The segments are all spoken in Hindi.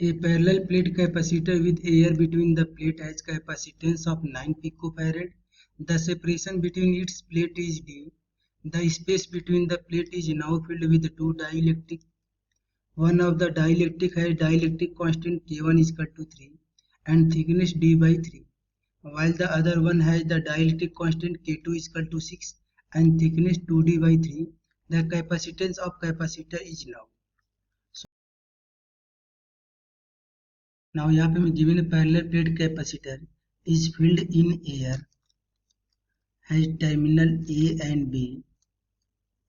A parallel plate capacitor with air between the plate has capacitance of 9 picofarad. The separation between its plate is d. The space between the plate is now filled with two dielectric. One of the dielectric has dielectric constant K1 is equal to 3 and thickness d by 3, while the other one has the dielectric constant K2 is equal to 6 and thickness 2d by 3. The capacitance of capacitor is now. Now यहाँ पे मैं given a parallel plate capacitor is filled in air, has terminal A and B,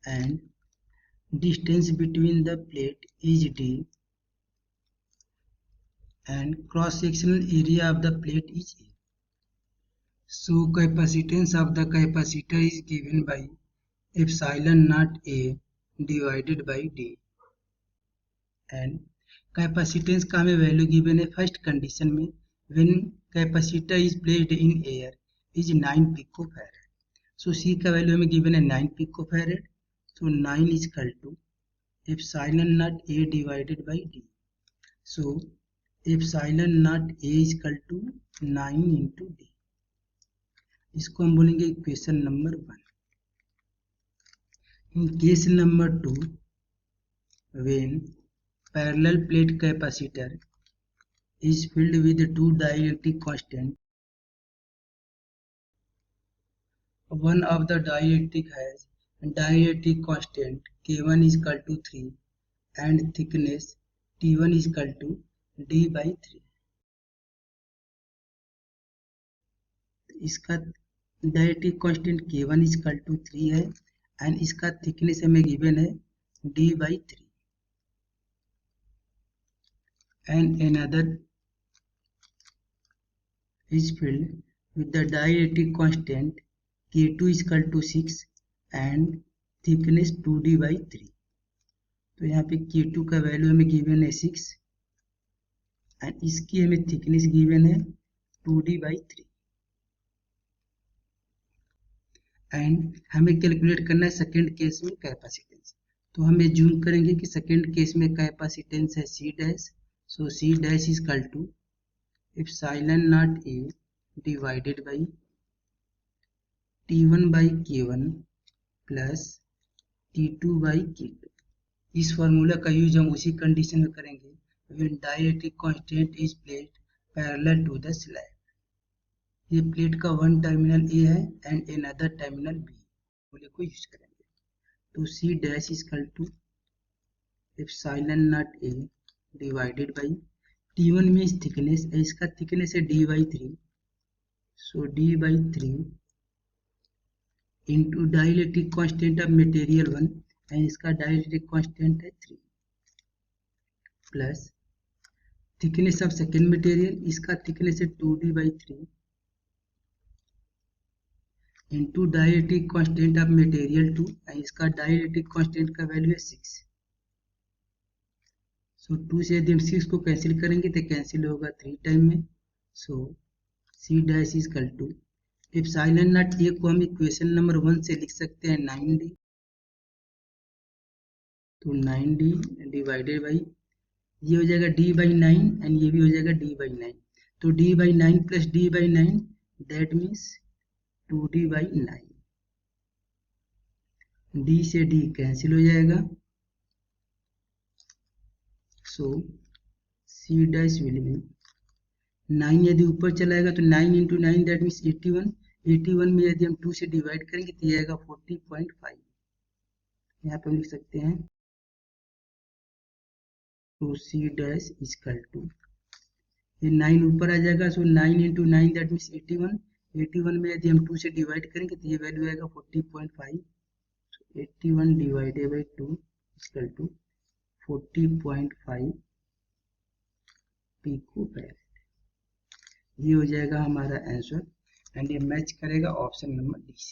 and distance between the plate is d, and cross sectional area of the plate is A. So capacitance of the capacitor is given by epsilon naught A divided by d, and capacitance का हमें वैल्यू गिवन है फर्स्ट कंडीशन में when capacitor is placed in air is 9 picofarad. So C का वैल्यू हमें गिवन है 9 picofarad. So 9 is equal to epsilon naught A divided by D. So epsilon naught A is equal to 9 into D. इसको हम बोलेंगे equation number 1. In case number 2 when parallel plate capacitor is filled with two dielectric constant. One of the dielectric has dielectric constant K1 is equal to 3 and thickness T1 is equal to d by 3. इसका dielectric constant K1 is equal to 3 है and इसका thickness हमें given है d by 3. And another is filled with the dielectric constant K2 is equal to 6 and thickness 2d by 3. तो यहाँ पे K2 का वैल्यू हमें गिवन है 6 and इसकी हमें थिकनेस गिवन है 2d by 3. एंड हमें कैलकुलेट करना है सेकेंड केस में कैपेसिटेंस. तो हम एज्यूम करेंगे कि सेकेंड केस में कैपेसिटेंस है C dash. So C dash is equal to epsilon naught A divided by T1 by K1 plus T2 by K2. इस फॉर्मूला का यूज हम उसी कंडीशन में करेंगे when dielectric constant is placed parallel to the slab. ये प्लेट का वन टर्मिनल A है एंड another टर्मिनल B फॉर्मूले को यूज करेंगे. तो C dash is equal to epsilon naught A divided by T1 में इस थिकनेस है, इसका थिकनेस है d by 3. So d by 3 into dielectric constant of material 1 and इसका डाइलेक्ट्रिक कांस्टेंट है 3 plus thickness of second material, इसका थिकनेस है 2d by 3 into dielectric constant of material 2 and इसका डाइलेक्ट्रिक कांस्टेंट का वैल्यू है 6. सो 2 से यदि हम 6 को कैंसिल करेंगे तो कैंसिल होगा 3 टाइम में. So C dash is equal to epsilon naught A को हम इक्वेशन नंबर 1 से लिख सकते हैं 9d. तो 9d डिवाइडेड बाई ये हो जाएगा d by 9 एंड ये भी हो जाएगा d by 9. तो d by 9 plus d by 9 that means 2d by 9. d से d कैंसिल हो जाएगा. सो C डैश विल बी 9 यदि ऊपर चलाएगा तो 9 इंटू 9 दैट मीन्स 81. 81 में यदि हम 2 से डिवाइड करेंगे तो ये आएगा 40.5. यहाँ पे हम लिख सकते हैं तो C डैश इक्वल टू ये 9 ऊपर आ जाएगा. सो 9 इंटू 9 दैट मीन्स 81. 81 में यदि हम 2 से डिवाइड करेंगे तो ये वैल्यू आएगा 40.5. 81 divided by 2 equal to 40.5 picofarad. ये हो जाएगा हमारा आंसर एंड ये मैच करेगा ऑप्शन नंबर डी से.